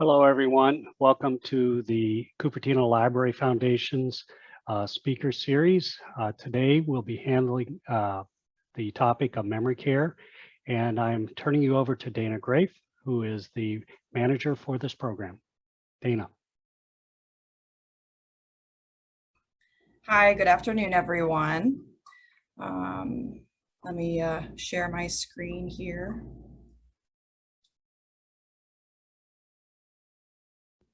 Hello, everyone. Welcome to the Cupertino Library Foundation's speaker series. Today, we'll be handling the topic of memory care, and I'm turning you over to Dana Graefe, who is the manager for this program. Dana. Hi, good afternoon, everyone. Let me share my screen here.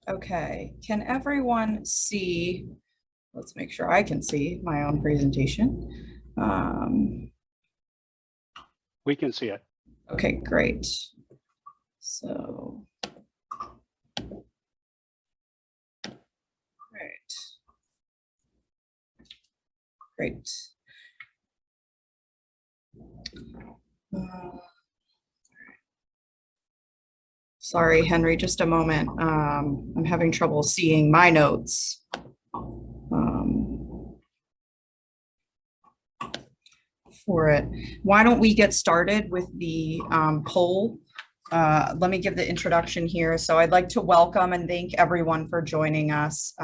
Okay, can everyone see? Let's make sure I can see my own presentation. We can see it. Okay, great. So, great. Sorry, Henry, just a moment. I'm having trouble seeing my notes. For it. Why don't we get started with the poll? Let me give the introduction here. So I'd like to welcome and thank everyone for joining us.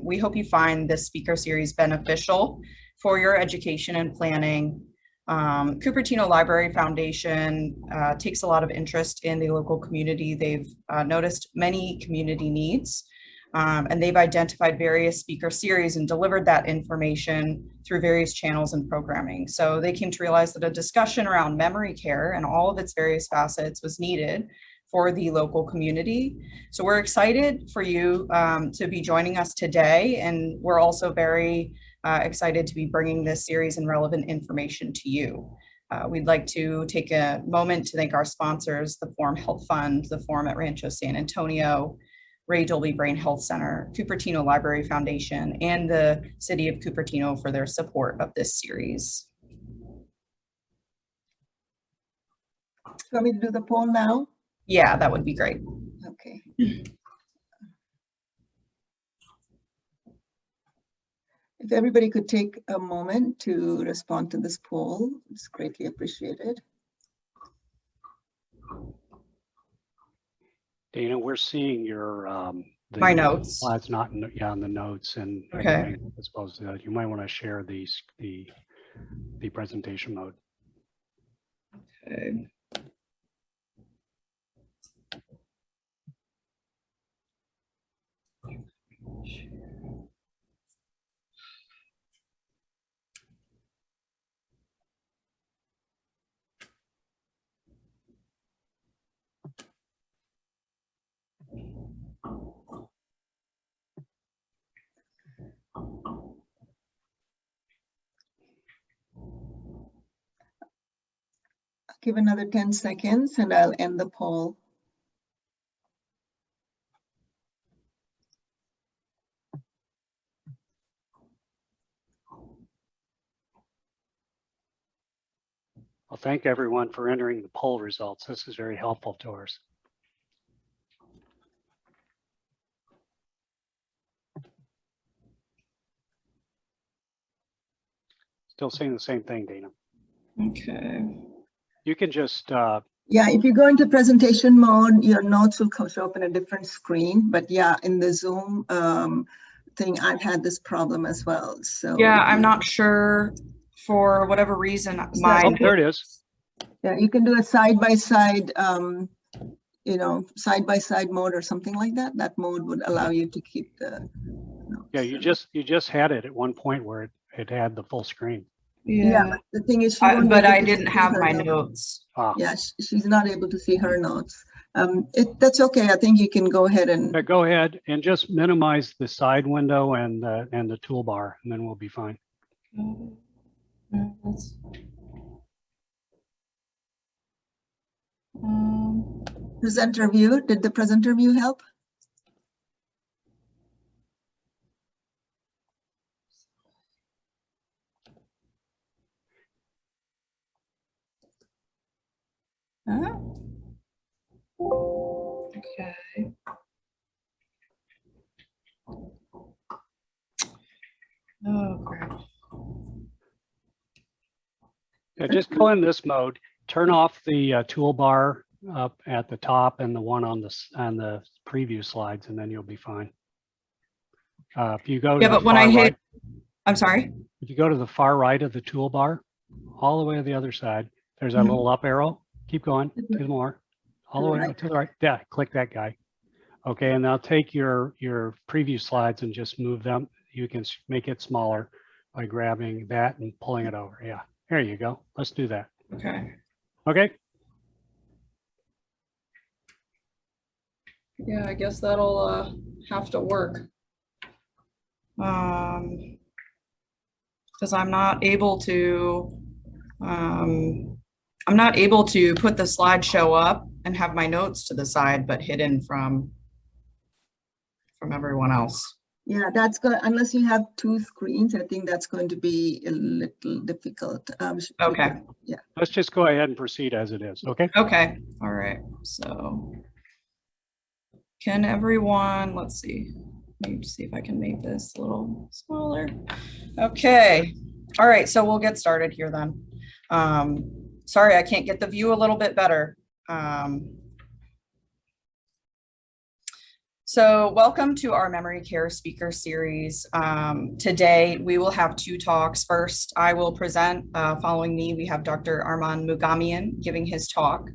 We hope you find this speaker series beneficial for your education and planning. Cupertino Library Foundation takes a lot of interest in the local community. They've noticed many community needs, and they've identified various speaker series and delivered that information through various channels and programming. So they came to realize that a discussion around memory care and all of its various facets was needed for the local community. So we're excited for you to be joining us today, and we're also very excited to be bringing this series and relevant information to you. We'd like to take a moment to thank our sponsors, the Forum Health Fund, the Forum at Rancho San Antonio, Ray Dolby Brain Health Center, Cupertino Library Foundation, and the City of Cupertino for their support of this series. Want me to do the poll now? Yeah, that would be great. Okay. If everybody could take a moment to respond to this poll, it's greatly appreciated. Dana, we're seeing your My notes. Well, it's not in the notes, and Okay. I suppose you might want to share the presentation mode. Okay. Give another 10 seconds and I'll end the poll. Well, thank everyone for entering the poll results. This is very helpful to us. Still saying the same thing, Dana. Okay. You can just Yeah, if you go into presentation mode, your notes will show up in a different screen. But yeah, in the Zoom thing, I've had this problem as well. So Yeah, I'm not sure for whatever reason. oh, there it is. Yeah, you can do a side-by-side, side-by-side mode or something like that. That mode would allow you to keep the notes. Yeah, you just had it at one point where it had the full screen. Yeah, but the thing is, but I didn't have my notes. Ah. Yeah, she's not able to see her notes. That's okay. I think you can go ahead and Go ahead and just minimize the side window and the toolbar, and then we'll be fine. presenter view. Did the presenter view help? Okay. Oh, crap. Yeah, just go in this mode. Turn off the toolbar up at the top and the one on the preview slides and then you'll be fine. If you go to Yeah, the but when far I hit, right, I'm sorry. if you go to the far right of the toolbar, all the way to the other side, there's that Mhm. little up arrow. Keep going, two more, all the way Right. to the right. Yeah, click that guy. Okay, and now take your preview slides and just move them. You can make it smaller by grabbing that and pulling it over. Yeah, there you go. Let's do that. Okay. Okay. Yeah, I guess that'll have to work. Because I'm not able to put the slideshow up and have my notes to the side, but hidden from everyone else. Yeah, that's good. Unless you have two screens, I think that's going to be a little difficult. Okay. Yeah. Let's just go ahead and proceed as it is. Okay. Okay. All right. So can everyone, let's see. Let me see if I can make this a little smaller. Okay. All right. So we'll get started here then. Sorry, I can't get the view a little bit better. So welcome to our memory care speaker series. Today we will have two talks. First, I will present. Following me, we have Dr. Armand Mugamian giving his talk.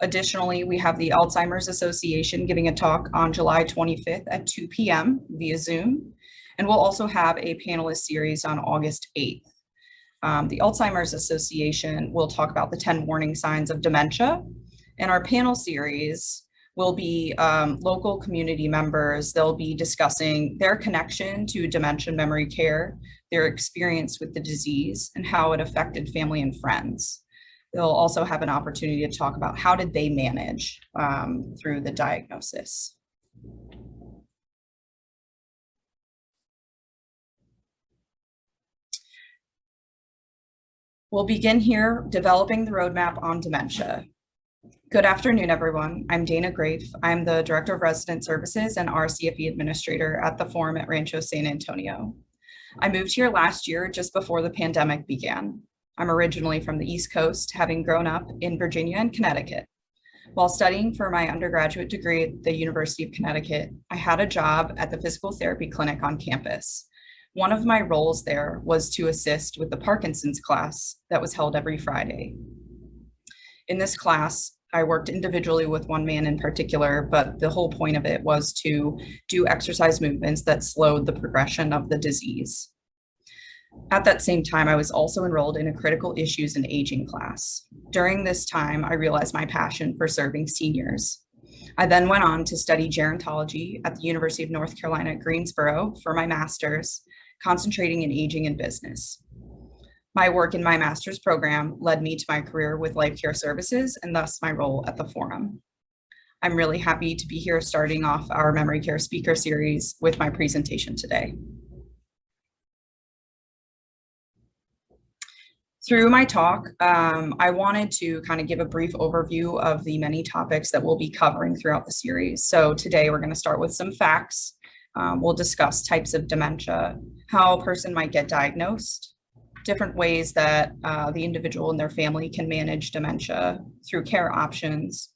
Additionally, we have the Alzheimer's Association giving a talk on July 25th at 2 p.m. via Zoom. And we'll also have a panelist series on August 8th. The Alzheimer's Association will talk about the 10 warning signs of dementia. And our panel series will be local community members. They'll be discussing their connection to dementia memory care, their experience with the disease, and how it affected family and friends. They'll also have an opportunity to talk about how did they manage through the diagnosis. We'll begin here developing the roadmap on dementia. Good afternoon, everyone. I'm Dana Graefe. I'm the Director of Resident Services and RCFE Administrator at the Forum at Rancho San Antonio. I moved here last year just before the pandemic began. I'm originally from the East Coast, having grown up in Virginia and Connecticut. While studying for my undergraduate degree at the University of Connecticut, I had a job at the physical therapy clinic on campus. One of my roles there was to assist with the Parkinson's class that was held every Friday. In this class, I worked individually with one man in particular, but the whole point of it was to do exercise movements that slowed the progression of the disease. At that same time, I was also enrolled in a critical issues and aging class. During this time, I realized my passion for serving seniors. I then went on to study gerontology at the University of North Carolina at Greensboro for my master's, concentrating in aging and business. My work in my master's program led me to my career with Life Care Services and thus my role at the Forum. I'm really happy to be here starting off our memory care speaker series with my presentation today. Through my talk, I wanted to kind of give a brief overview of the many topics that we'll be covering throughout the series. So today we're going to start with some facts. We'll discuss types of dementia, how a person might get diagnosed, different ways that the individual and their family can manage dementia through care options.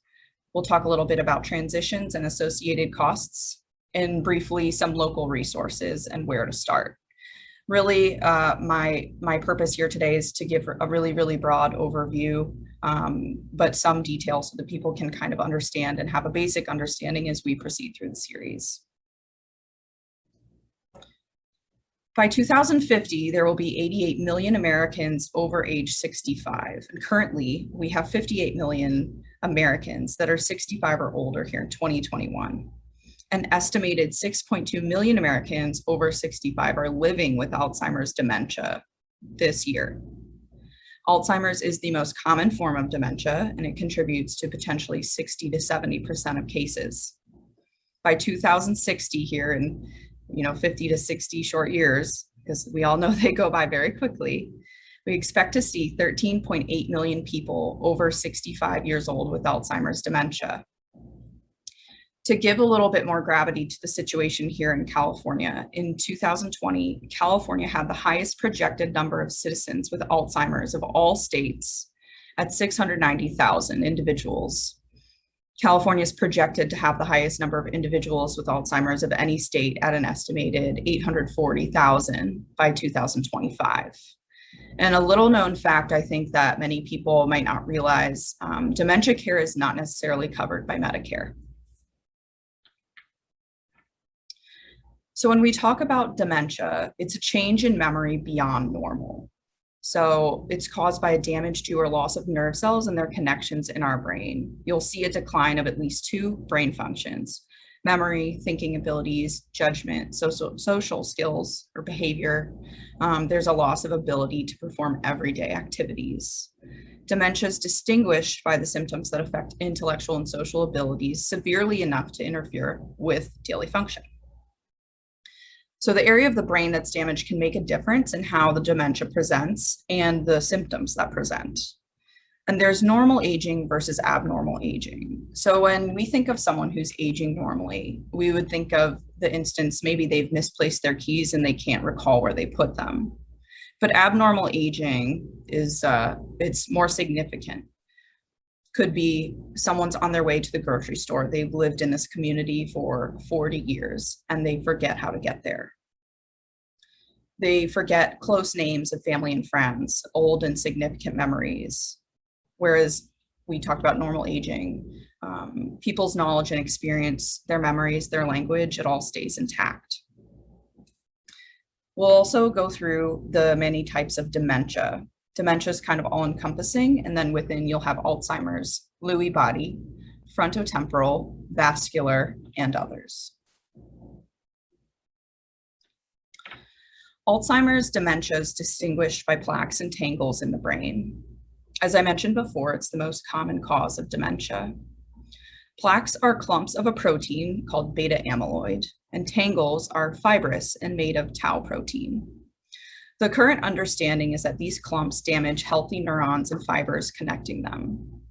We'll talk a little bit about transitions and associated costs, and briefly some local resources and where to start. Really, my purpose here today is to give a really broad overview, but some details so that people can kind of understand and have a basic understanding as we proceed through the series. By 2050, there will be 88 million Americans over age 65. And currently, we have 58 million Americans that are 65 or older here in 2021. An estimated 6.2 million Americans over 65 are living with Alzheimer's dementia this year. Alzheimer's is the most common form of dementia, and it contributes to potentially 60 to 70% of cases. By 2060 here in 50 to 60 short years, because we all know they go by very quickly, we expect to see 13.8 million people over 65 years old with Alzheimer's dementia. To give a little bit more gravity to the situation here in California, in 2020, California had the highest projected number of citizens with Alzheimer's of all states at 690,000 individuals. California is projected to have the highest number of individuals with Alzheimer's of any state at an estimated 840,000 by 2025. And a little known fact, I think that many people might not realize, dementia care is not necessarily covered by Medicare. So when we talk about dementia, it's a change in memory beyond normal. So it's caused by a damage to or loss of nerve cells and their connections in our brain. You'll see a decline of at least 2 brain functions: memory, thinking abilities, judgment, social skills or behavior. There's a loss of ability to perform everyday activities. Dementia is distinguished by the symptoms that affect intellectual and social abilities severely enough to interfere with daily function. So the area of the brain that's damaged can make a difference in how the dementia presents and the symptoms that present. And there's normal aging versus abnormal aging. So when we think of someone who's aging normally, we would think of the instance, maybe they've misplaced their keys and they can't recall where they put them. But abnormal aging is, it's more significant. Could be someone's on their way to the grocery store. They've lived in this community for 40 years and they forget how to get there. They forget close names of family and friends, old and significant memories. Whereas we talked about normal aging, people's knowledge and experience, their memories, their language, it all stays intact. We'll also go through the many types of dementia. Dementia is kind of all encompassing, and then within you'll have Alzheimer's, Lewy body, frontotemporal, vascular, and others. Alzheimer's dementia is distinguished by plaques and tangles in the brain. As I mentioned before, it's the most common cause of dementia. Plaques are clumps of a protein called beta amyloid, and tangles are fibrous and made of tau protein. The current understanding is that these clumps damage healthy neurons and fibers connecting them.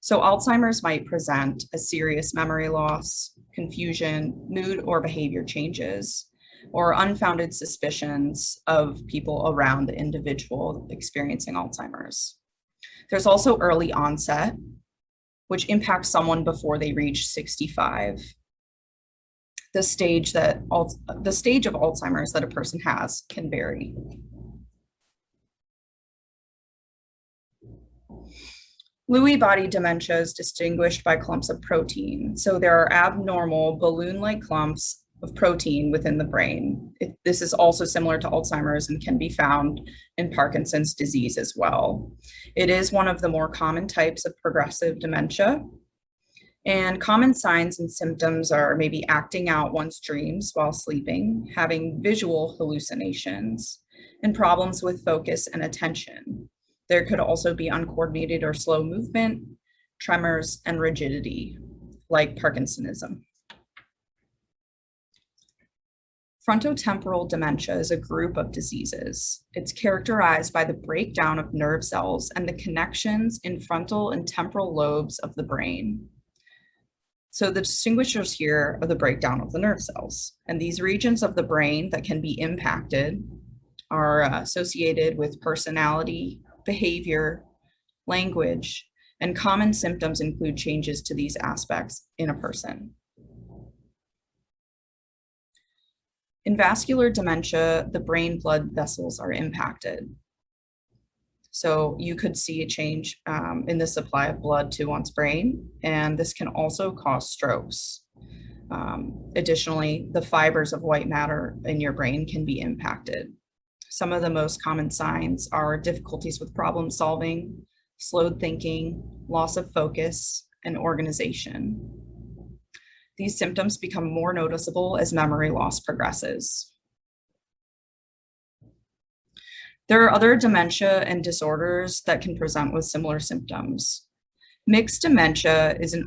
So Alzheimer's might present as serious memory loss, confusion, mood or behavior changes, or unfounded suspicions of people around the individual experiencing Alzheimer's. There's also early onset, which impacts someone before they reach 65. The stage of Alzheimer's that a person has can vary. Lewy body dementia is distinguished by clumps of protein. So there are abnormal balloon-like clumps of protein within the brain. This is also similar to Alzheimer's and can be found in Parkinson's disease as well. It is one of the more common types of progressive dementia. And common signs and symptoms are maybe acting out one's dreams while sleeping, having visual hallucinations, and problems with focus and attention. There could also be uncoordinated or slow movement, tremors, and rigidity, like Parkinsonism. Frontotemporal dementia is a group of diseases. It's characterized by the breakdown of nerve cells and the connections in frontal and temporal lobes of the brain. So the distinguishers here are the breakdown of the nerve cells. And these regions of the brain that can be impacted are associated with personality, behavior, language, and common symptoms include changes to these aspects in a person. In vascular dementia, the brain blood vessels are impacted. So you could see a change in the supply of blood to one's brain, and this can also cause strokes. Additionally, the fibers of white matter in your brain can be impacted. Some of the most common signs are difficulties with problem solving, slowed thinking, loss of focus, and organization. These symptoms become more noticeable as memory loss progresses. There are other dementia and disorders that can present with similar symptoms. Mixed dementia is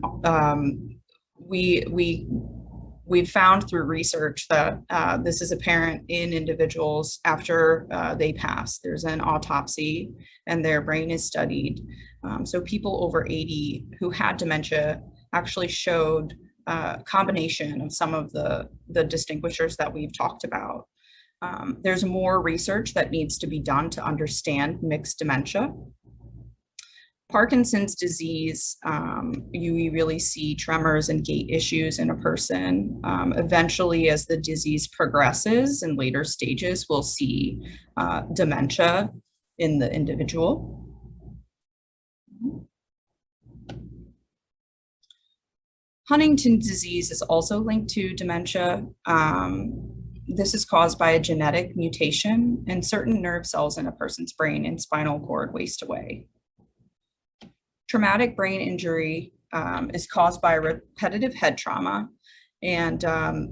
we've found through research that this is apparent in individuals after they pass. There's an autopsy and their brain is studied. So people over 80 who had dementia actually showed a combination of some of the distinguishers that we've talked about. There's more research that needs to be done to understand mixed dementia. Parkinson's disease, you really see tremors and gait issues in a person. Eventually, as the disease progresses in later stages, we'll see dementia in the individual. Huntington's disease is also linked to dementia. This is caused by a genetic mutation, and certain nerve cells in a person's brain and spinal cord waste away. Traumatic brain injury is caused by repetitive head trauma, and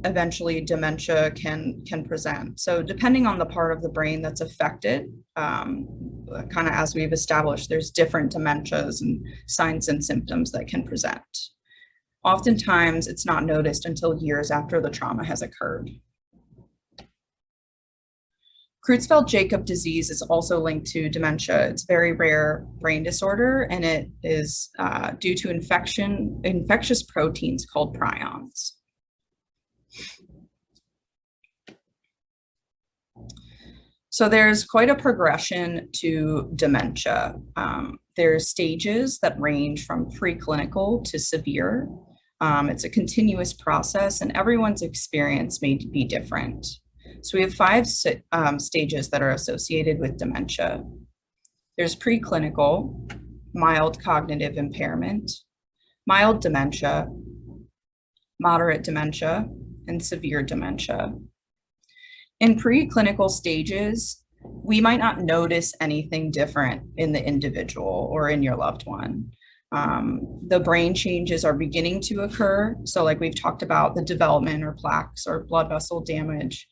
eventually dementia can present. So depending on the part of the brain that's affected, kind of as we've established, there's different dementias and signs and symptoms that can present. Oftentimes, it's not noticed until years after the trauma has occurred. Creutzfeldt-Jakob disease is also linked to dementia. It's a very rare brain disorder, and it is due to infectious proteins called prions. So there's quite a progression to dementia. There's stages that range from preclinical to severe. It's a continuous process, and everyone's experience may be different. So we have 5 stages that are associated with dementia. There's preclinical, mild cognitive impairment, mild dementia, moderate dementia, and severe dementia. In preclinical stages, we might not notice anything different in the individual or in your loved one. The brain changes are beginning to occur. So like we've talked about the development or plaques or blood vessel damage.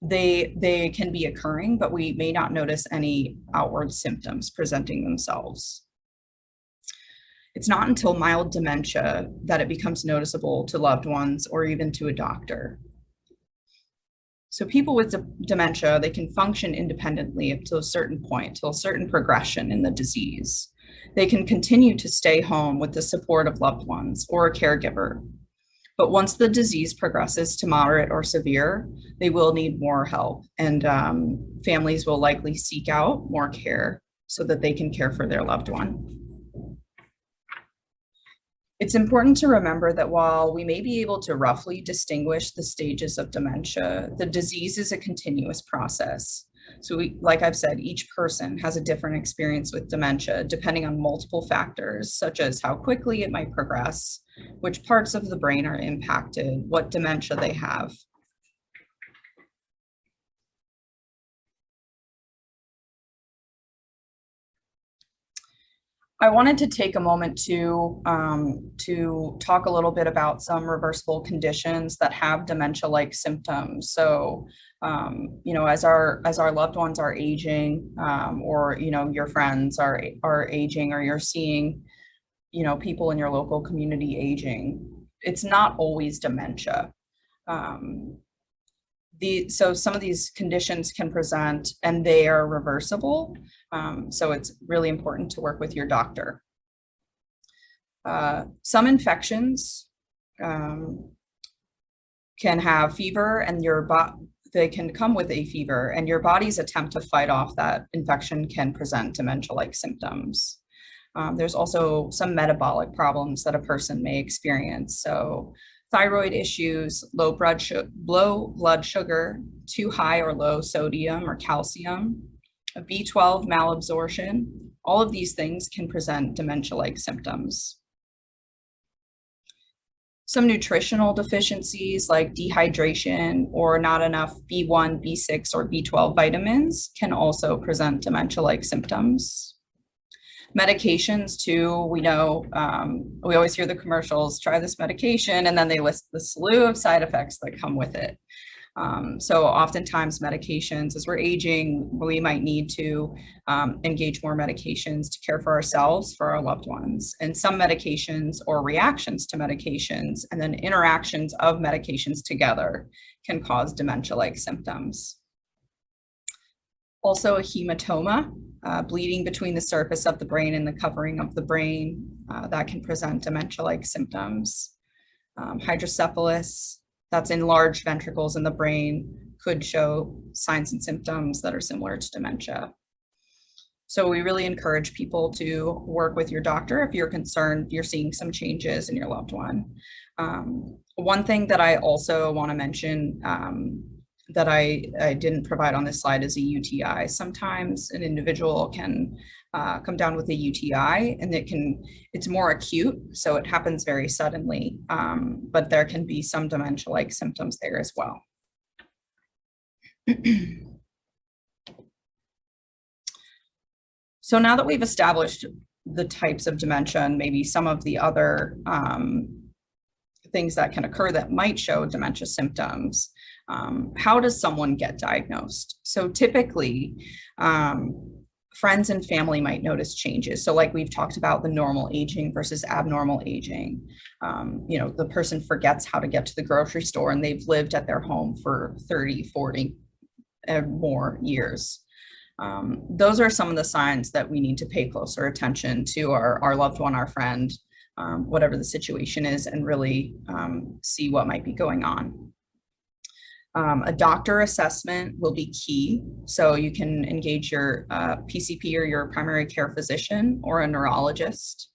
They can be occurring, but we may not notice any outward symptoms presenting themselves. It's not until mild dementia that it becomes noticeable to loved ones or even to a doctor. So people with dementia, they can function independently up to a certain point, to a certain progression in the disease. They can continue to stay home with the support of loved ones or a caregiver. But once the disease progresses to moderate or severe, they will need more help, and families will likely seek out more care so that they can care for their loved one. It's important to remember that while we may be able to roughly distinguish the stages of dementia, the disease is a continuous process. So like I've said, each person has a different experience with dementia depending on multiple factors, such as how quickly it might progress, which parts of the brain are impacted, what dementia they have. I wanted to take a moment to talk a little bit about some reversible conditions that have dementia-like symptoms. So, you know, as our loved ones are aging, or you know, your friends are aging, or you're seeing, you know, people in your local community aging, it's not always dementia. So some of these conditions can present and they are reversible. So it's really important to work with your doctor. Some infections can have fever, and they can come with a fever, and your body's attempt to fight off that infection can present dementia-like symptoms. There's also some metabolic problems that a person may experience. So thyroid issues, low blood sugar, too high or low sodium or calcium, a B12 malabsorption, all of these things can present dementia-like symptoms. Some nutritional deficiencies like dehydration or not enough B1, B6, or B12 vitamins can also present dementia-like symptoms. Medications too, we know, we always hear the commercials, try this medication, and then they list the slew of side effects that come with it. So oftentimes medications, as we're aging, we might need to engage more medications to care for ourselves, for our loved ones. And some medications or reactions to medications and then interactions of medications together can cause dementia-like symptoms. Also a hematoma, bleeding between the surface of the brain and the covering of the brain, that can present dementia-like symptoms. Hydrocephalus, that's enlarged ventricles in the brain, could show signs and symptoms that are similar to dementia. So we really encourage people to work with your doctor if you're concerned you're seeing some changes in your loved one. One thing that I also want to mention that I didn't provide on this slide is a UTI. Sometimes an individual can come down with a UTI, and it's more acute, so it happens very suddenly, but there can be some dementia-like symptoms there as well. So now that we've established the types of dementia and maybe some of the other things that can occur that might show dementia symptoms, how does someone get diagnosed? So typically, friends and family might notice changes. So like we've talked about the normal aging versus abnormal aging. The person forgets how to get to the grocery store and they've lived at their home for 30, 40 and more years. Those are some of the signs that we need to pay closer attention to our loved one, our friend, whatever the situation is, and really see what might be going on. A doctor assessment will be key. So you can engage your PCP or your primary care physician or a neurologist.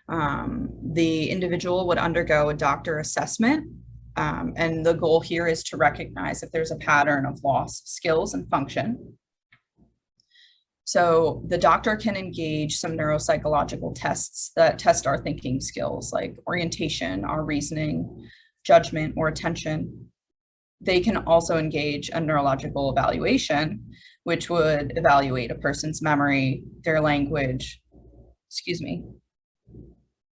The individual would undergo a doctor assessment. And the goal here is to recognize if there's a pattern of lost skills and function. So the doctor can engage some neuropsychological tests that test our thinking skills, like orientation, our reasoning, judgment, or attention. They can also engage a neurological evaluation, which would evaluate a person's memory, their language,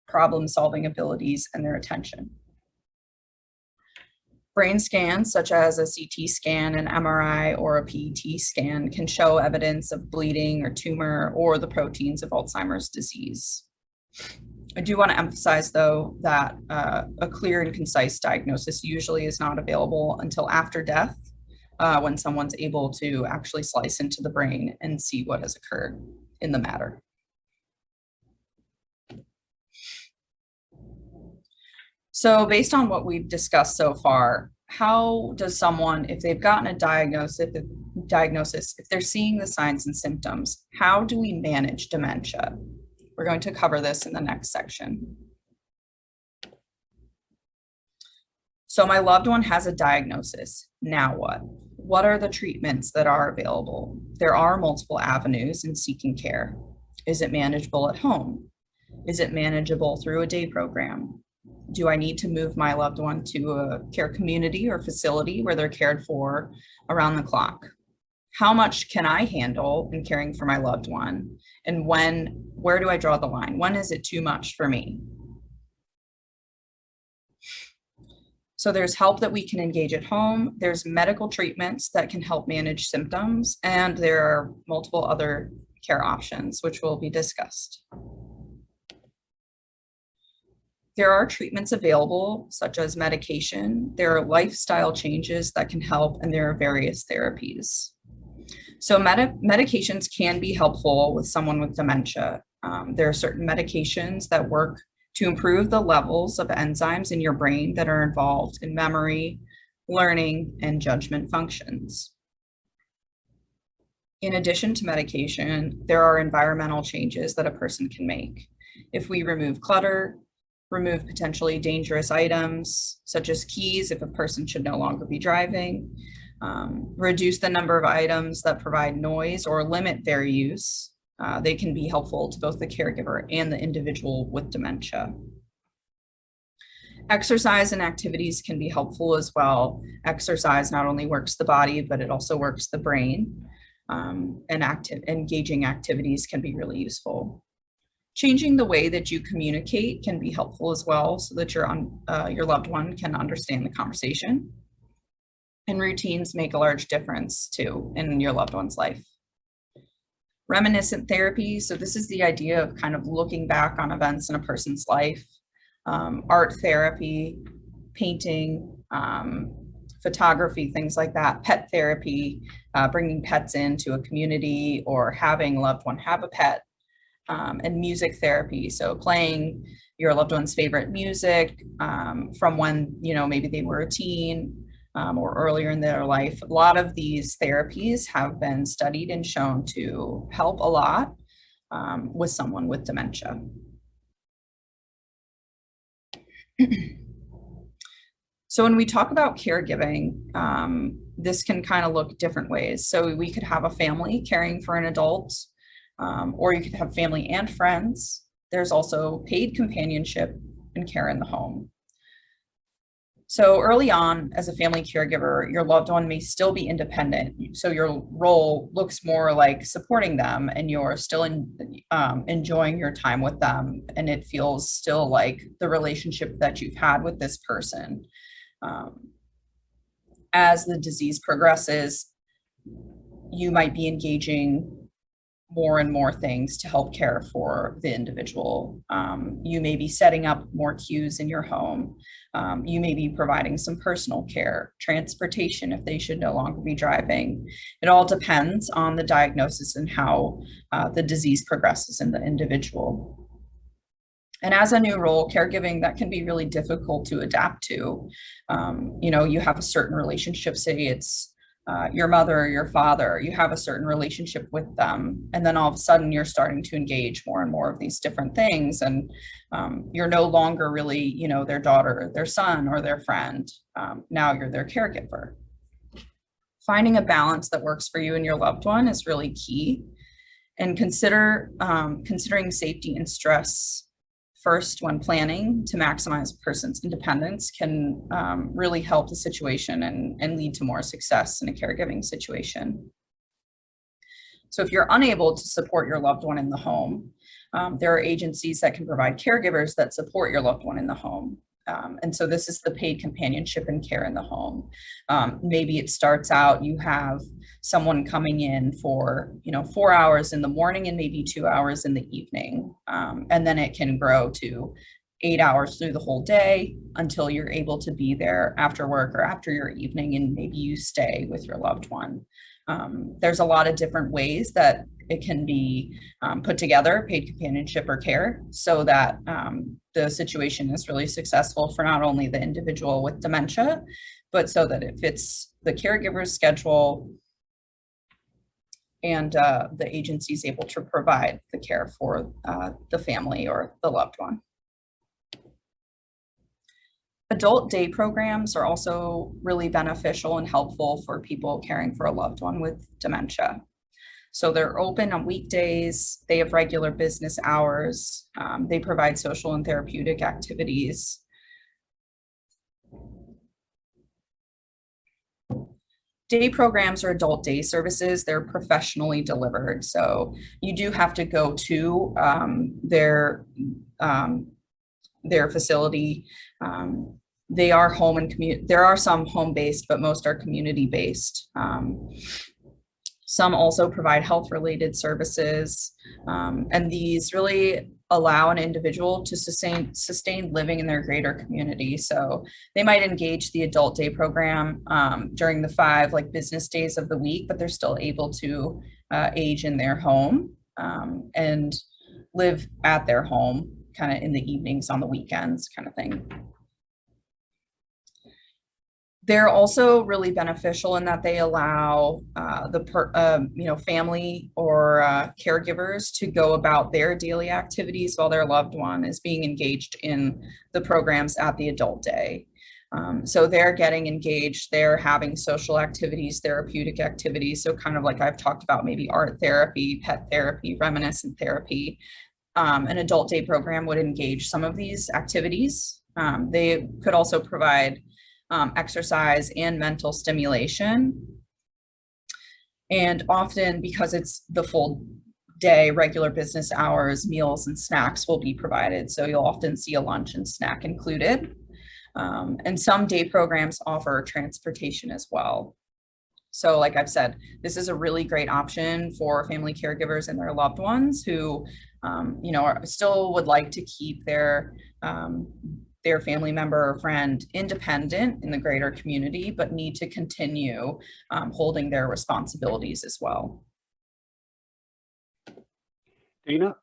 problem-solving abilities, and their attention. Brain scans, such as a CT scan, an MRI, or a PET scan, can show evidence of bleeding or tumor or the proteins of Alzheimer's disease. I do want to emphasize, though, that a clear and concise diagnosis usually is not available until after death, when someone's able to actually slice into the brain and see what has occurred in the matter. So based on what we've discussed so far, how does someone, if they've gotten a diagnosis, if they're seeing the signs and symptoms, how do we manage dementia? We're going to cover this in the next section. So my loved one has a diagnosis. Now what? What are the treatments that are available? There are multiple avenues in seeking care. Is it manageable at home? Is it manageable through a day program? Do I need to move my loved one to a care community or facility where they're cared for around the clock? How much can I handle in caring for my loved one? And where do I draw the line? When is it too much for me? So there's help that we can engage at home. There's medical treatments that can help manage symptoms, and there are multiple other care options, which will be discussed. There are treatments available, such as medication. There are lifestyle changes that can help, and there are various therapies. So medications can be helpful with someone with dementia. There are certain medications that work to improve the levels of enzymes in your brain that are involved in memory, learning, and judgment functions. In addition to medication, there are environmental changes that a person can make. If we remove clutter, remove potentially dangerous items, such as keys if a person should no longer be driving, reduce the number of items that provide noise or limit their use. They can be helpful to both the caregiver and the individual with dementia. Exercise and activities can be helpful as well. Exercise not only works the body, but it also works the brain. And engaging activities can be really useful. Changing the way that you communicate can be helpful as well, so that your loved one can understand the conversation. And routines make a large difference too in your loved one's life. Reminiscent therapy, so this is the idea of kind of looking back on events in a person's life. Art therapy, painting, photography, things like that. Pet therapy, bringing pets into a community or having a loved one have a pet. And music therapy, so playing your loved one's favorite music from when maybe they were a teen or earlier in their life. A lot of these therapies have been studied and shown to help a lot with someone with dementia. So when we talk about caregiving, this can kind of look different ways. So we could have a family caring for an adult, or you could have family and friends. There's also paid companionship and care in the home. So early on, as a family caregiver, your loved one may still be independent. So your role looks more like supporting them, and you're still enjoying your time with them. And it feels still like the relationship that you've had with this person. As the disease progresses, you might be engaging more and more things to help care for the individual. You may be setting up more cues in your home. You may be providing some personal care, transportation if they should no longer be driving. It all depends on the diagnosis and how the disease progresses in the individual. And as a new role, caregiving, that can be really difficult to adapt to. You know, you have a certain relationship, say it's your mother or your father, you have a certain relationship with them. And then all of a sudden you're starting to engage more and more of these different things. And you're no longer really, you know, their daughter, their son, or their friend. Now you're their caregiver. Finding a balance that works for you and your loved one is really key. And considering safety and stress first when planning to maximize a person's independence can really help the situation and lead to more success in a caregiving situation. So if you're unable to support your loved one in the home, there are agencies that can provide caregivers that support your loved one in the home. And so this is the paid companionship and care in the home. Maybe it starts out, you have someone coming in for, you know, 4 hours in the morning and maybe 2 hours in the evening. And then it can grow to 8 hours through the whole day until you're able to be there after work or after your evening, and maybe you stay with your loved one. There's a lot of different ways that it can be put together, paid companionship or care, so that the situation is really successful for not only the individual with dementia, but so that it fits the caregiver's schedule and the agency is able to provide the care for the family or the loved one. Adult day programs are also really beneficial and helpful for people caring for a loved one with dementia. So they're open on weekdays, they have regular business hours, they provide social and therapeutic activities. Day programs or adult day services, they're professionally delivered. So you do have to go to their facility. They are home and community. There are some home-based, but most are community-based. Some also provide health-related services, and these really allow an individual to sustain living in their greater community. So they might engage the adult day program during the 5 business days of the week, but they're still able to age in their home and live at their home kind of in the evenings, on the weekends kind of thing. They're also really beneficial in that they allow family or caregivers to go about their daily activities while their loved one is being engaged in the programs at the adult day. So they're getting engaged, they're having social activities, therapeutic activities. So kind of like I've talked about, maybe art therapy, pet therapy, reminiscent therapy. An adult day program would engage some of these activities. They could also provide exercise and mental stimulation. And often, because it's the full day, regular business hours, meals and snacks will be provided. So you'll often see a lunch and snack included. And some day programs offer transportation as well. So like I've said, this is a really great option for family caregivers and their loved ones who, still would like to keep their family member or friend independent in the greater community, but need to continue holding their responsibilities as well. Dana,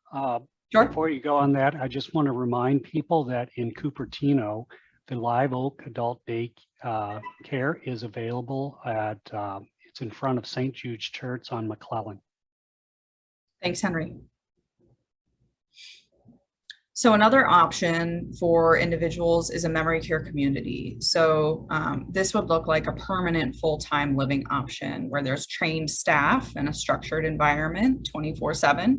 Sure. before you go on that, I just want to remind people that in Cupertino, the Live Oak Adult Day Care is available at, it's in front of St. Jude's Church on McClellan. Thanks, Henry. So another option for individuals is a memory care community. So this would look like a permanent full-time living option where there's trained staff and a structured environment 24/7.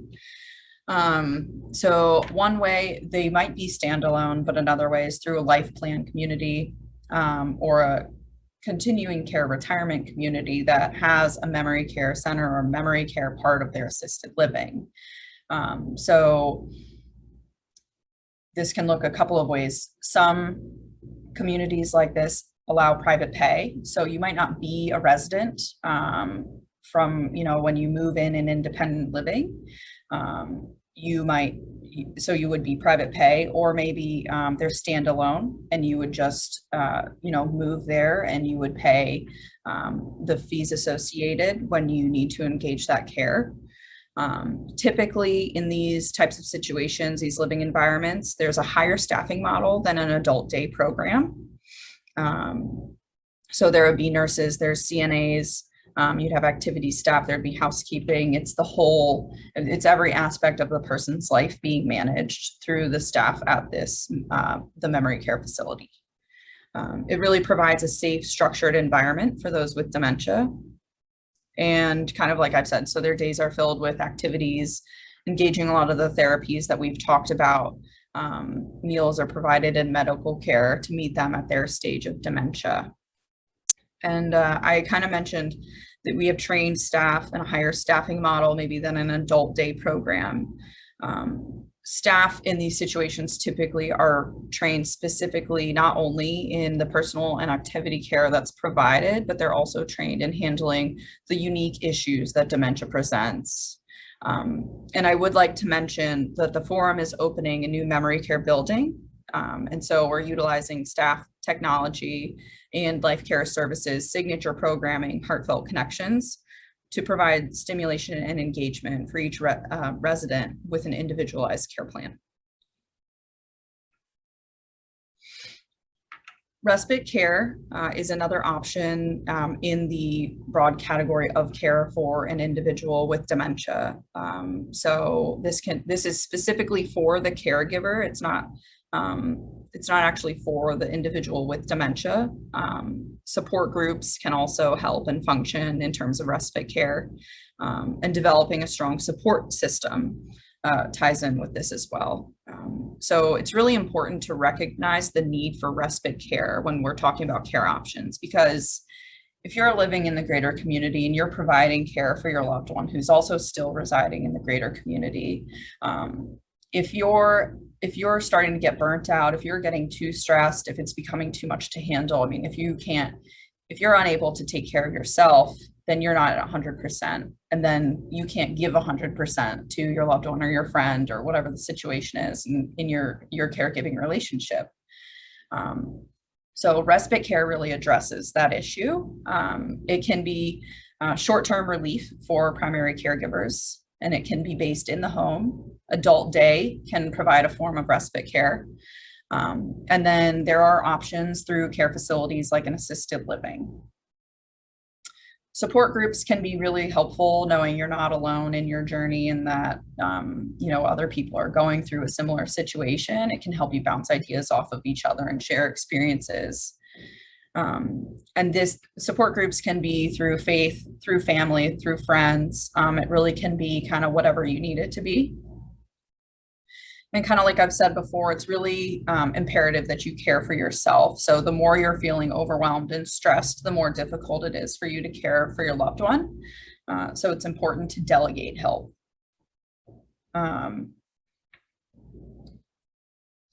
So one way they might be standalone, but another way is through a life plan community or a continuing care retirement community that has a memory care center or memory care part of their assisted living. So this can look a couple of ways. Some communities like this allow private pay. So you might not be a resident from, when you move in independent living. You would be private pay, or maybe they're standalone and you would just, move there and you would pay the fees associated when you need to engage that care. Typically in these types of situations, these living environments, there's a higher staffing model than an adult day program. So there would be nurses, there's CNAs, you'd have activity staff, there'd be housekeeping. It's every aspect of the person's life being managed through the staff at the memory care facility. It really provides a safe, structured environment for those with dementia. And kind of like I've said, so their days are filled with activities, engaging a lot of the therapies that we've talked about. Meals are provided in medical care to meet them at their stage of dementia. And I kind of mentioned that we have trained staff and a higher staffing model maybe than an adult day program. Staff in these situations typically are trained specifically not only in the personal and activity care that's provided, but they're also trained in handling the unique issues that dementia presents. And I would like to mention that the forum is opening a new memory care building. And so we're utilizing staff, technology, and life care services, signature programming, heartfelt connections to provide stimulation and engagement for each resident with an individualized care plan. Respite care is another option in the broad category of care for an individual with dementia. So this is specifically for the caregiver. It's not actually for the individual with dementia. Support groups can also help and function in terms of respite care, and developing a strong support system ties in with this as well. So it's really important to recognize the need for respite care when we're talking about care options, because if you're living in the greater community and you're providing care for your loved one who's also still residing in the greater community, if you're starting to get burnt out, if you're getting too stressed, if it's becoming too much to handle, I mean, if you're unable to take care of yourself, then you're not at 100%. And then you can't give 100% to your loved one or your friend or whatever the situation is in your caregiving relationship. So respite care really addresses that issue. It can be short-term relief for primary caregivers, and it can be based in the home. Adult day can provide a form of respite care. And then there are options through care facilities like an assisted living. Support groups can be really helpful, knowing you're not alone in your journey and that other people are going through a similar situation. It can help you bounce ideas off of each other and share experiences. And this support groups can be through faith, through family, through friends. It really can be kind of whatever you need it to be. And kind of like I've said before, it's really imperative that you care for yourself. So the more you're feeling overwhelmed and stressed, the more difficult it is for you to care for your loved one. So it's important to delegate help.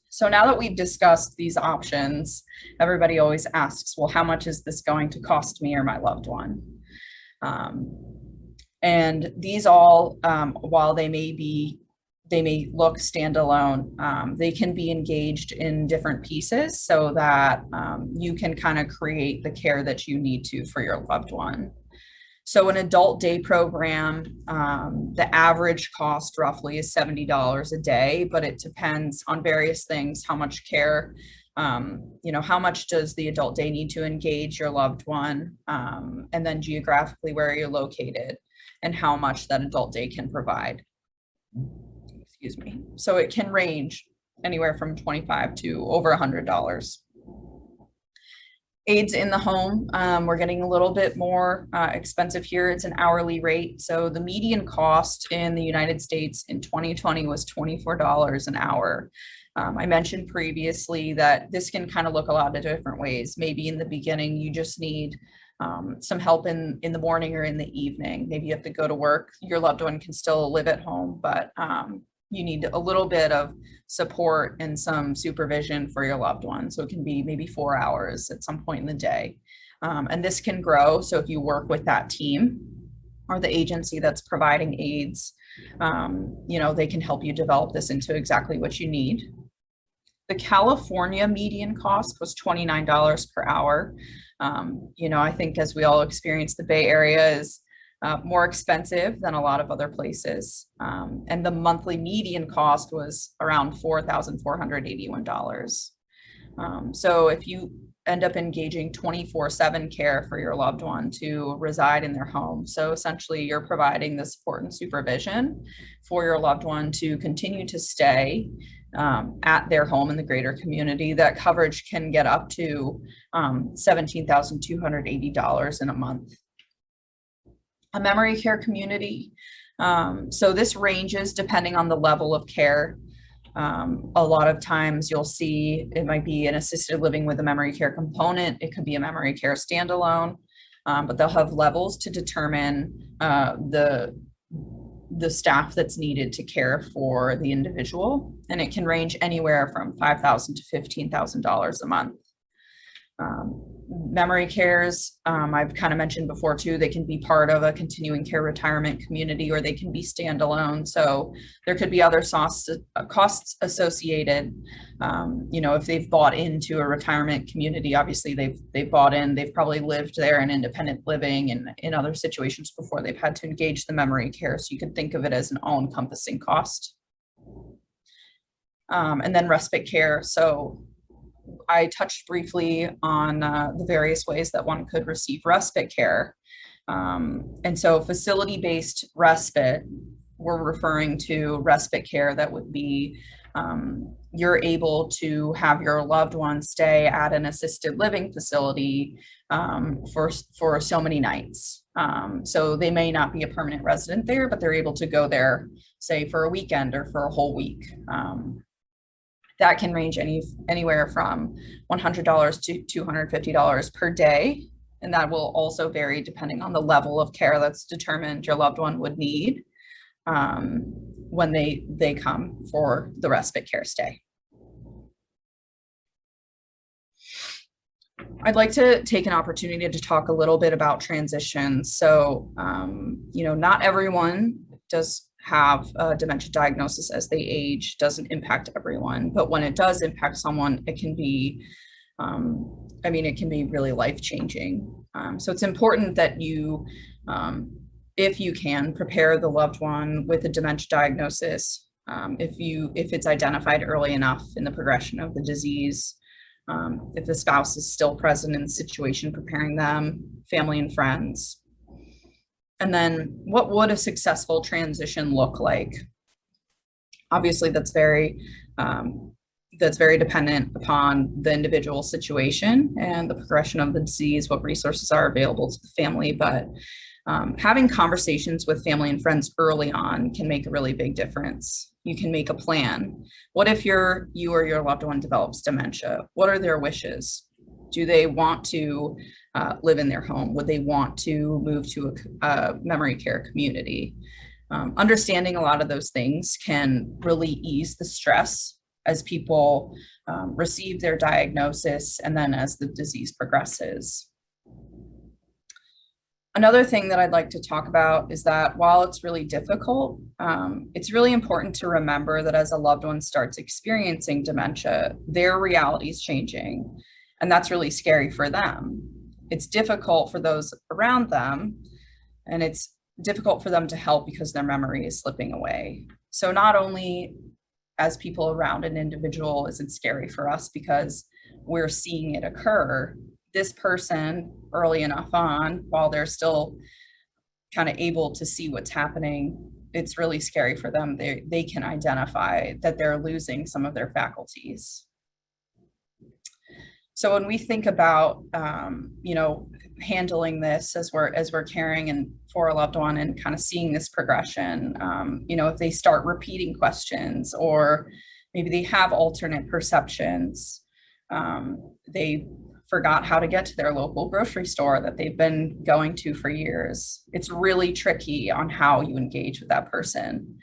So now that we've discussed these options, everybody always asks, well, how much is this going to cost me or my loved one? And these all, while they may look standalone, they can be engaged in different pieces so that you can kind of create the care that you need to for your loved one. So an adult day program, the average cost roughly is $70 a day, but it depends on various things, how much care, how much does the adult day need to engage your loved one, and then geographically where you're located and how much that adult day can provide. Excuse me. So it can range anywhere from $25 to over $100. Aids in the home, we're getting a little bit more expensive here. It's an hourly rate. So the median cost in the United States in 2020 was $24 an hour. I mentioned previously that this can kind of look a lot of different ways. Maybe in the beginning, you just need some help in the morning or in the evening. Maybe you have to go to work. Your loved one can still live at home, but you need a little bit of support and some supervision for your loved one. So it can be maybe 4 hours at some point in the day. And this can grow. So if you work with that team or the agency that's providing aids, they can help you develop this into exactly what you need. The California median cost was $29 per hour. I think as we all experience, the Bay Area is more expensive than a lot of other places. And the monthly median cost was around $4,481. So if you end up engaging 24/7 care for your loved one to reside in their home, so essentially you're providing the support and supervision for your loved one to continue to stay at their home in the greater community, that coverage can get up to $17,280 in a month. A memory care community. So this ranges depending on the level of care. A lot of times you'll see it might be an assisted living with a memory care component. It could be a memory care standalone, but they'll have levels to determine the staff that's needed to care for the individual. And it can range anywhere from $5,000 to $15,000 a month. Memory cares, I've kind of mentioned before too, they can be part of a continuing care retirement community, or they can be standalone. So there could be other costs associated. If they've bought into a retirement community, obviously they've bought in, they've probably lived there in independent living and in other situations before they've had to engage the memory care. So you could think of it as an all-encompassing cost. And then respite care. So I touched briefly on the various ways that one could receive respite care. And so facility-based respite, we're referring to respite care that would be you're able to have your loved one stay at an assisted living facility for so many nights. So they may not be a permanent resident there, but they're able to go there, say, for a weekend or for a whole week. That can range anywhere from $100 to $250 per day. And that will also vary depending on the level of care that's determined your loved one would need when they come for the respite care stay. I'd like to take an opportunity to talk a little bit about transitions. So, not everyone does have a dementia diagnosis as they age. Doesn't impact everyone, but when it does impact someone, it can be, it can be really life-changing. So it's important that you, if you can, prepare the loved one with a dementia diagnosis. If it's identified early enough in the progression of the disease, if the spouse is still present in the situation, preparing them, family and friends. And then what would a successful transition look like? Obviously, that's very dependent upon the individual situation and the progression of the disease, what resources are available to the family. But having conversations with family and friends early on can make a really big difference. You can make a plan. What if you or your loved one develops dementia? What are their wishes? Do they want to live in their home? Would they want to move to a memory care community? Understanding a lot of those things can really ease the stress as people receive their diagnosis and then as the disease progresses. Another thing that I'd like to talk about is that while it's really difficult, it's really important to remember that as a loved one starts experiencing dementia, their reality is changing, and that's really scary for them. It's difficult for those around them, and it's difficult for them to help because their memory is slipping away. So not only as people around an individual is it scary for us because we're seeing it occur, this person early enough on, while they're still kind of able to see what's happening, it's really scary for them. They can identify that they're losing some of their faculties. So when we think about, handling this as we're caring and for a loved one and kind of seeing this progression, if they start repeating questions, or maybe they have alternate perceptions, they forgot how to get to their local grocery store that they've been going to for years. It's really tricky on how you engage with that person.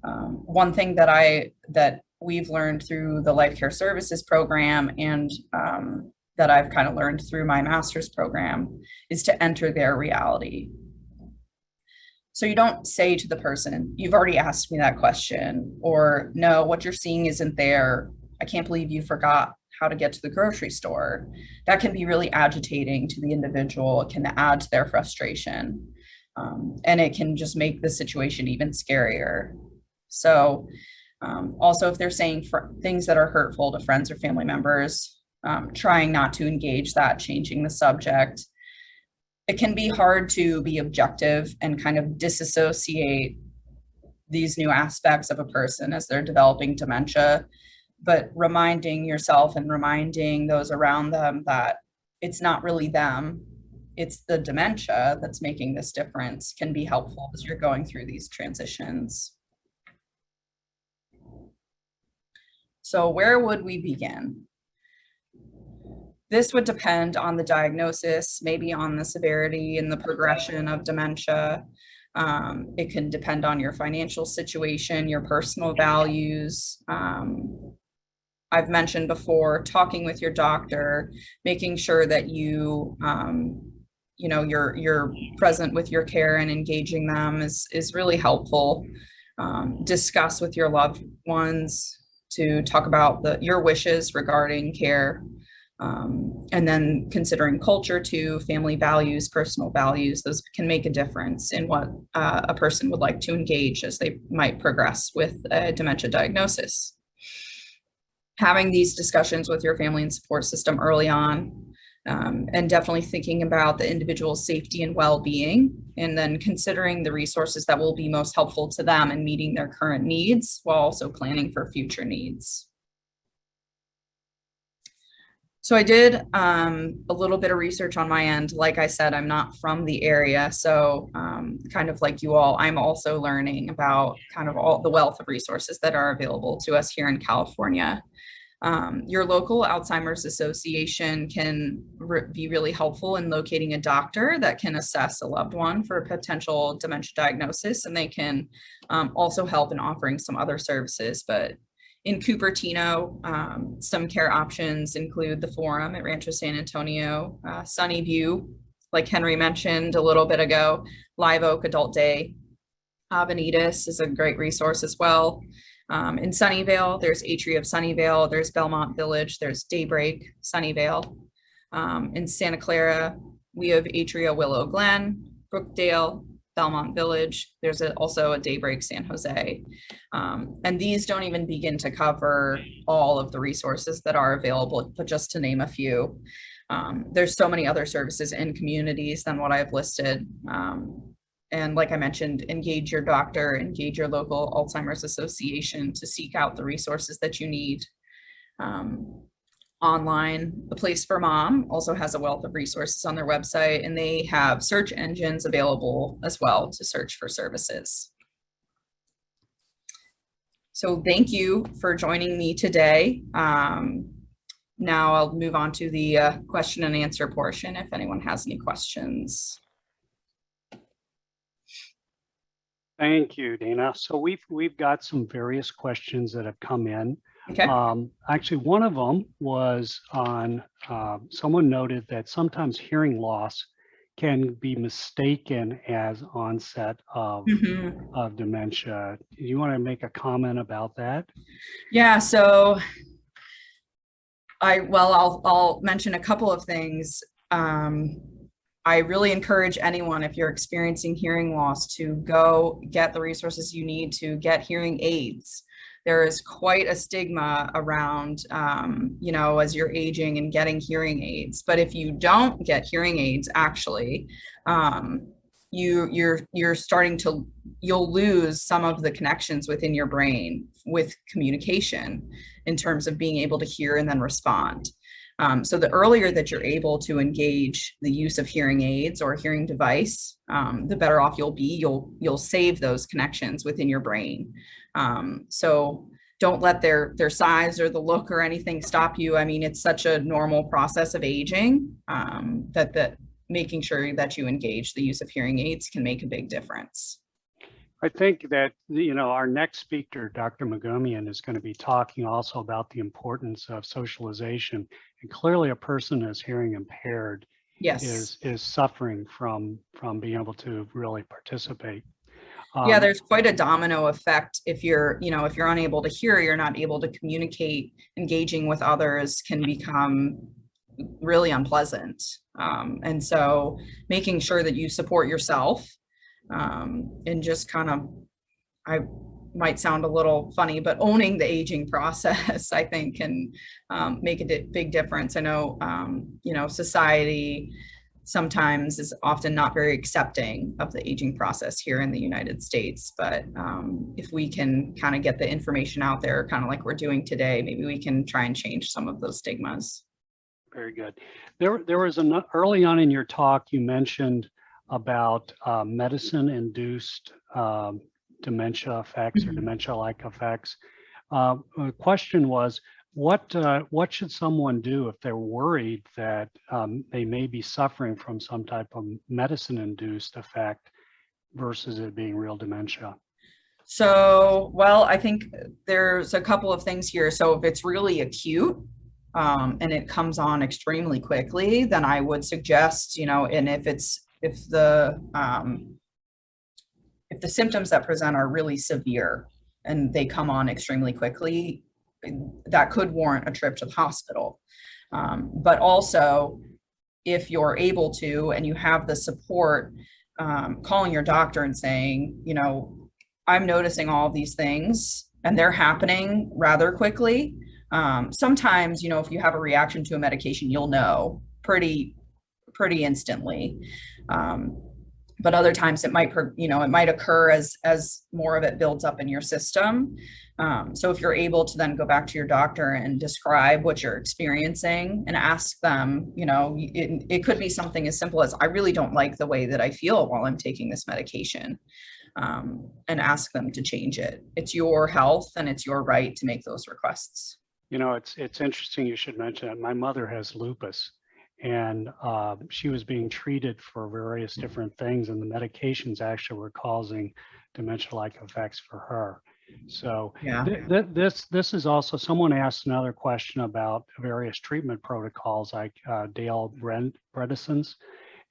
One thing that we've learned through the Life Care Services program, and that I've kind of learned through my master's program, is to enter their reality. So you don't say to the person, "You've already asked me that question," or "No, what you're seeing isn't there. I can't believe you forgot how to get to the grocery store." That can be really agitating to the individual. It can add to their frustration. And it can just make the situation even scarier. So also, if they're saying things that are hurtful to friends or family members, trying not to engage that, changing the subject. It can be hard to be objective and kind of disassociate these new aspects of a person as they're developing dementia, but reminding yourself and reminding those around them that it's not really them, it's the dementia that's making this difference, can be helpful as you're going through these transitions. So where would we begin? This would depend on the diagnosis, maybe on the severity and the progression of dementia. It can depend on your financial situation, your personal values. I've mentioned before, talking with your doctor, making sure that you're present with your care and engaging them is really helpful. Discuss with your loved ones to talk about your wishes regarding care. And then considering culture too, family values, personal values, those can make a difference in what a person would like to engage as they might progress with a dementia diagnosis. Having these discussions with your family and support system early on, and definitely thinking about the individual's safety and well-being, and then considering the resources that will be most helpful to them in meeting their current needs while also planning for future needs. So I did a little bit of research on my end. Like I said, I'm not from the area. So kind of like you all, I'm also learning about kind of all the wealth of resources that are available to us here in California. Your local Alzheimer's Association can be really helpful in locating a doctor that can assess a loved one for a potential dementia diagnosis. And they can also help in offering some other services. But in Cupertino, some care options include the Forum at Rancho San Antonio, Sunnyview, like Henry mentioned a little bit ago, Live Oak Adult Day. Avenidas is a great resource as well. In Sunnyvale, there's Atria of Sunnyvale, there's Belmont Village, there's Daybreak Sunnyvale. In Santa Clara, we have Atria Willow Glen, Brookdale, Belmont Village. There's also a Daybreak San Jose. And these don't even begin to cover all of the resources that are available, but just to name a few. There's so many other services in communities than what I've listed. And like I mentioned, engage your doctor, engage your local Alzheimer's Association to seek out the resources that you need. Online, The Place for Mom also has a wealth of resources on their website, and they have search engines available as well to search for services. So thank you for joining me today. Now I'll move on to the question and answer portion if anyone has any questions. Thank you, Dana. So we've got some various questions that have come in. Okay. Actually, one of them was on, someone noted that sometimes hearing loss can be mistaken as onset of dementia. Do you want to make a comment about that? Yeah, so I'll mention a couple of things. I really encourage anyone, if you're experiencing hearing loss, to go get the resources you need to get hearing aids. There is quite a stigma around, as you're aging and getting hearing aids. But if you don't get hearing aids, actually, you're starting to you'll lose some of the connections within your brain with communication in terms of being able to hear and then respond. So the earlier that you're able to engage the use of hearing aids or a hearing device, the better off you'll be. You'll save those connections within your brain. So don't let their size or the look or anything stop you. I mean, it's such a normal process of aging, that making sure that you engage the use of hearing aids can make a big difference. I think that, our next speaker, Dr. Magomian, is going to be talking also about the importance of socialization. And clearly a person who's hearing impaired Yes. is suffering from being able to really participate. Yeah, there's quite a domino effect. If you're unable to hear, you're not able to communicate, engaging with others can become really unpleasant. And so making sure that you support yourself, and just kind of, I might sound a little funny, but owning the aging process, I think, can make a big difference. I know, society sometimes is often not very accepting of the aging process here in the United States. But if we can kind of get the information out there, kind of like we're doing today, maybe we can try and change some of those stigmas. Very good. There was early on in your talk, you mentioned about medicine-induced dementia effects or dementia-like effects. The question was, what should someone do if they're worried that they may be suffering from some type of medicine-induced effect versus it being real dementia? So, well, I think there's a couple of things here. So if it's really acute, and it comes on extremely quickly, then I would suggest, and if the symptoms that present are really severe and they come on extremely quickly, that could warrant a trip to the hospital. But also, if you're able to, and you have the support, calling your doctor and saying, I'm noticing all these things and they're happening rather quickly. Sometimes, if you have a reaction to a medication, you'll know pretty instantly. But other times it might occur as more of it builds up in your system. So if you're able to then go back to your doctor and describe what you're experiencing and ask them, it could be something as simple as, I really don't like the way that I feel while I'm taking this medication, and ask them to change it. It's your health and it's your right to make those requests. It's interesting you should mention it. My mother has lupus, and she was being treated for various different things, and the medications actually were causing dementia-like effects for her. So yeah. This is also, someone asked another question about various treatment protocols like Dale Bredeson's.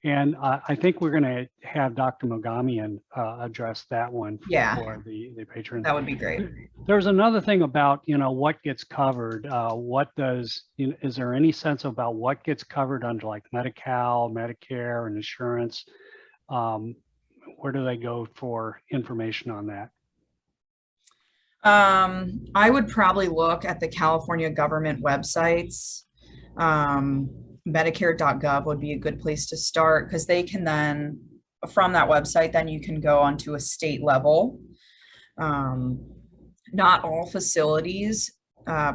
And I think we're going to have Dr. Mogamian address that one for the patron. That would be great. There's another thing about, what gets covered. Is there any sense about what gets covered under like Medi-Cal, Medicare, and insurance? Where do they go for information on that? I would probably look at the California government websites. Medicare.gov would be a good place to start, because they can then, from that website, then you can go onto a state level. Not all facilities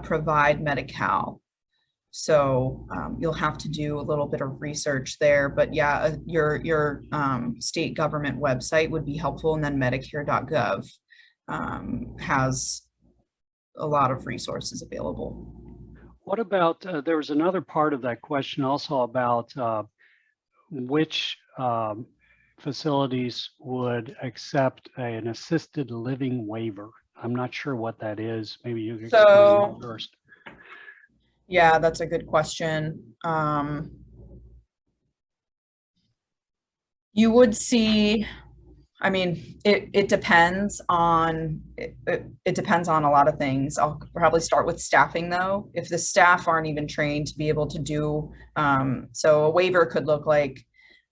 provide Medi-Cal. So you'll have to do a little bit of research there, but yeah, your state government website would be helpful. And then Medicare.gov has a lot of resources available. What about, there was another part of that question also about which facilities would accept an assisted living waiver. I'm not sure what that is. Maybe you can explain that first. Yeah, that's a good question. You would see, I mean, it depends on it depends on a lot of things. I'll probably start with staffing though. If the staff aren't even trained to be able to do, so a waiver could look like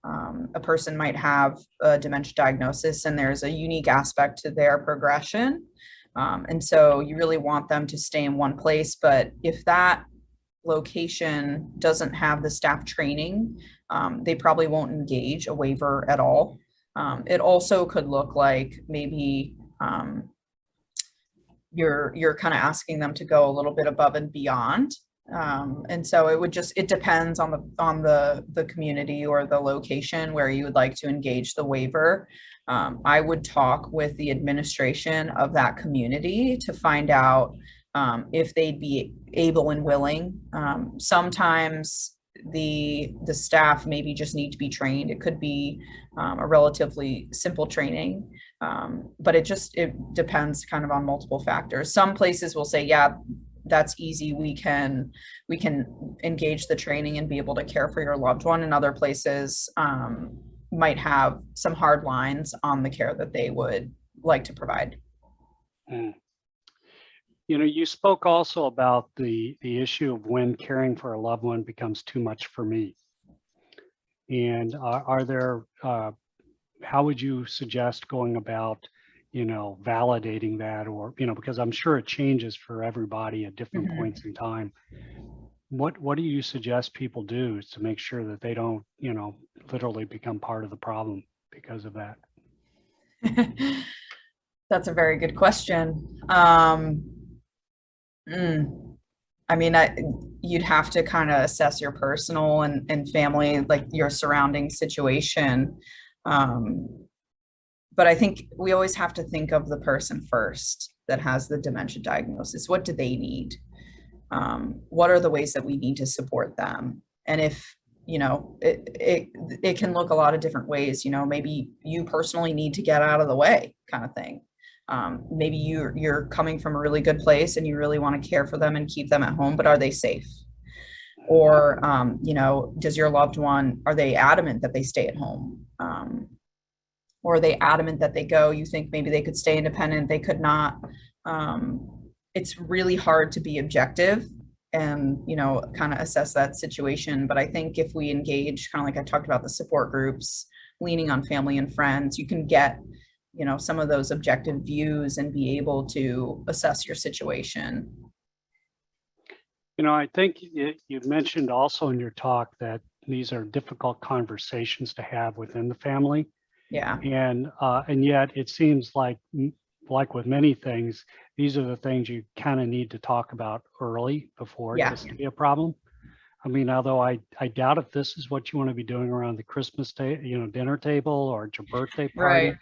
a person might have a dementia diagnosis and there's a unique aspect to their progression. And so you really want them to stay in one place. But if that location doesn't have the staff training, they probably won't engage a waiver at all. It also could look like maybe you're kind of asking them to go a little bit above and beyond. And so it depends on the community or the location where you would like to engage the waiver. I would talk with the administration of that community to find out if they'd be able and willing. Sometimes the staff maybe just need to be trained. It could be a relatively simple training, but it depends kind of on multiple factors. Some places will say, yeah, that's easy. We can engage the training and be able to care for your loved one. And other places might have some hard lines on the care that they would like to provide. Mm. You know, you spoke also about the issue of when caring for a loved one becomes too much for me. And are there, how would you suggest going about, you know, validating that, or, you know, because I'm sure it changes for everybody at different Mhm. points in time. What do you suggest people do to make sure that they don't, you know, literally become part of the problem because of that? That's a very good question. I mean, you'd have to kind of assess your personal and family, like your surrounding situation. But I think we always have to think of the person first that has the dementia diagnosis. What do they need? What are the ways that we need to support them? And if, you know, it can look a lot of different ways, you know, maybe you personally need to get out of the way kind of thing. Maybe you're coming from a really good place and you really want to care for them and keep them at home, but are they safe? Or, you know, does your loved one, are they adamant that they stay at home? Or are they adamant that they go? You think maybe they could stay independent, they could not. It's really hard to be objective and, you know, kind of assess that situation. But I think if we engage, kind of like I talked about, the support groups, leaning on family and friends, you can get, you know, some of those objective views and be able to assess your situation. You know, I think you mentioned also in your talk that these are difficult conversations to have within the family. Yeah. And yet it seems like with many things, these are the things you kind of need to talk about early before it gets to be a problem. I mean, although I doubt if this is what you want to be doing around the Christmas day, you know, dinner table or at your birthday party. Right.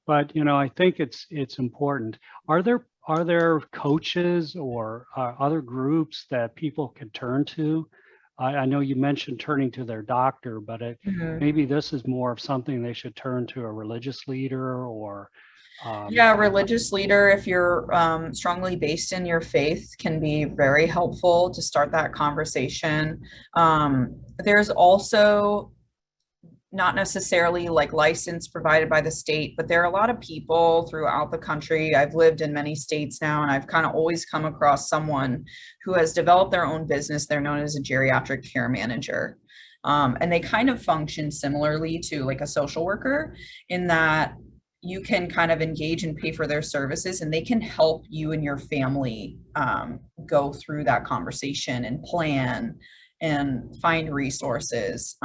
But, you know, I think it's important. Are there coaches or other groups that people can turn to? I know you mentioned turning to their doctor, but maybe this is more of something they should turn to a religious leader or. Yeah, religious leader, if you're strongly based in your faith, can be very helpful to start that conversation. There's also not necessarily like license provided by the state, but there are a lot of people throughout the country. I've lived in many states now, and I've kind of always come across someone who has developed their own business. They're known as a geriatric care manager. And they kind of function similarly to like a social worker in that you can kind of engage and pay for their services, and they can help you and your family go through that conversation and plan and find resources.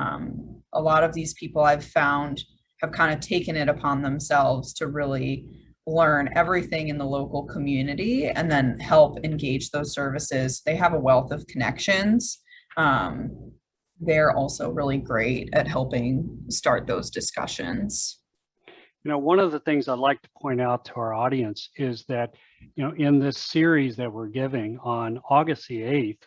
A lot of these people I've found have kind of taken it upon themselves to really learn everything in the local community and then help engage those services. They have a wealth of connections. They're also really great at helping start those discussions. You know, one of the things I'd like to point out to our audience is that, you know, in this series that we're giving on August the 8th,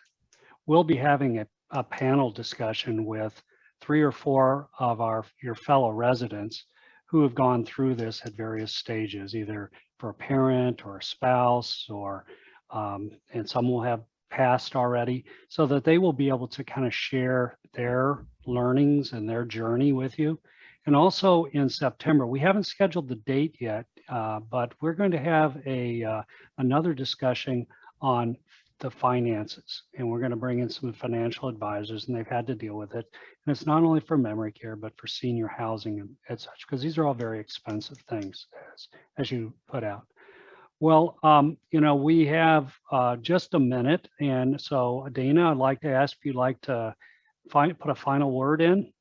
we'll be having a panel discussion with 3 or 4 of your fellow residents who have gone through this at various stages, either for a parent or a spouse, or and some will have passed already, so that they will be able to kind of share their learnings and their journey with you. And also in September, we haven't scheduled the date yet, but we're going to have another discussion on the finances, and we're going to bring in some financial advisors, and they've had to deal with it. And it's not only for memory care, but for senior housing and such, because these are all very expensive things, as you put out. Well, you know, we have just a minute, and so Dana, I'd like to ask if you'd like to put a final word in.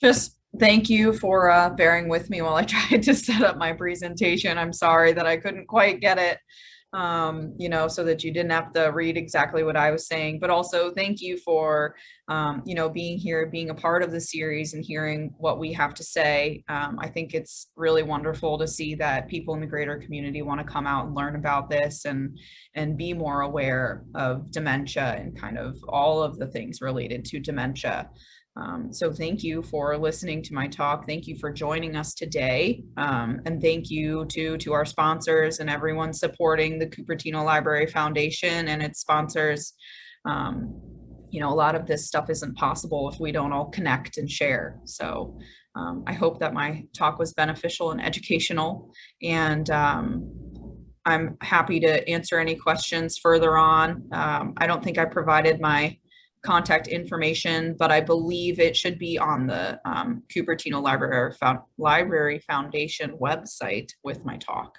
Just Thank you for bearing with me while I tried to set up my presentation. I'm sorry that I couldn't quite get it, so that you didn't have to read exactly what I was saying, but also thank you for, being here, being a part of the series and hearing what we have to say. I think it's really wonderful to see that people in the greater community want to come out and learn about this and be more aware of dementia and kind of all of the things related to dementia. So thank you for listening to my talk. Thank you for joining us today. And thank you to our sponsors and everyone supporting the Cupertino Library Foundation and its sponsors. A lot of this stuff isn't possible if we don't all connect and share. So I hope that my talk was beneficial and educational, and I'm happy to answer any questions further on. I don't think I provided my contact information, but I believe it should be on the Cupertino Library Foundation website with my talk.